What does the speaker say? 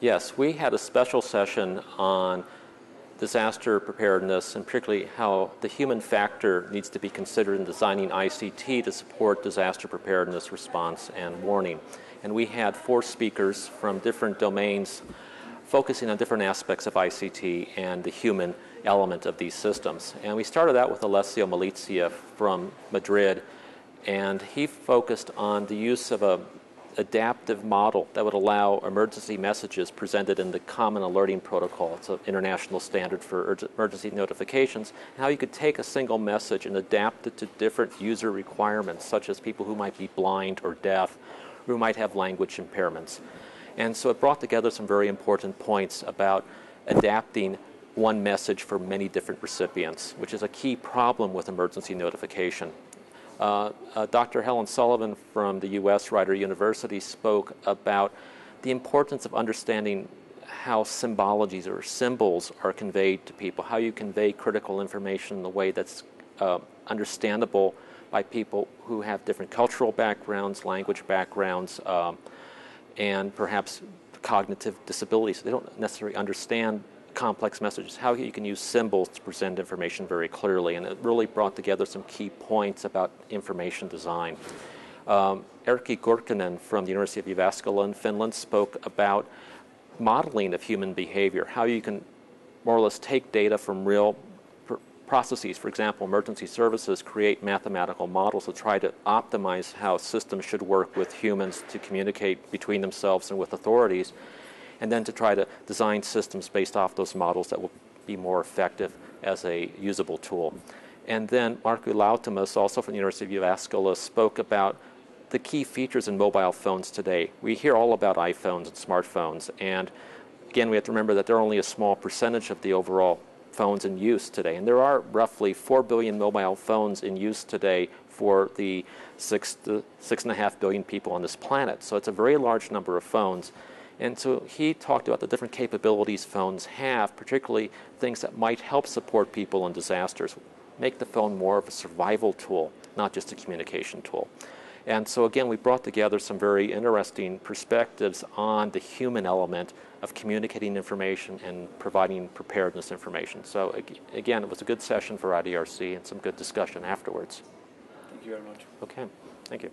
Yes, we had a special session on disaster preparedness, and particularly how the human factor needs to be considered in designing ICT to support disaster preparedness, response, and warning. And we had 4 speakers from different domains focusing on different aspects of ICT and the human element of these systems. And we started out with Alessio Malizia from Madrid, and he focused on the use of an adaptive model that would allow emergency messages presented in the Common Alerting Protocol. It's an international standard for emergency notifications. How you could take a single message and adapt it to different user requirements, such as people who might be blind or deaf, who might have language impairments. And so it brought together some very important points about adapting one message for many different recipients, which is a key problem with emergency notification. Dr. Helen Sullivan from the U.S. Rider University spoke about the importance of understanding how symbologies or symbols are conveyed to people, how you convey critical information in a way that's understandable by people who have different cultural backgrounds, language backgrounds, and perhaps cognitive disabilities. They don't necessarily understand complex messages, how you can use symbols to present information very clearly, and it really brought together some key points about information design. Erkki Kurkinen from the University of Jyväskylä in Finland spoke about modeling of human behavior, how you can more or less take data from real processes. For example, emergency services create mathematical models to try to optimize how systems should work with humans to communicate between themselves and with authorities, and then to try to design systems based off those models that will be more effective as a usable tool. And then Markku Lautamus, also from the University of Jyväskylä, spoke about the key features in mobile phones today. We hear all about iPhones and smartphones, and again, we have to remember that they're only a small percentage of the overall phones in use today. And there are roughly 4 billion mobile phones in use today for the 6.5 billion people on this planet. So it's a very large number of phones. And so he talked about the different capabilities phones have, particularly things that might help support people in disasters, make the phone more of a survival tool, not just a communication tool. And so again, we brought together some very interesting perspectives on the human element of communicating information and providing preparedness information. So again, it was a good session for IDRC and some good discussion afterwards. Thank you very much. Okay, thank you.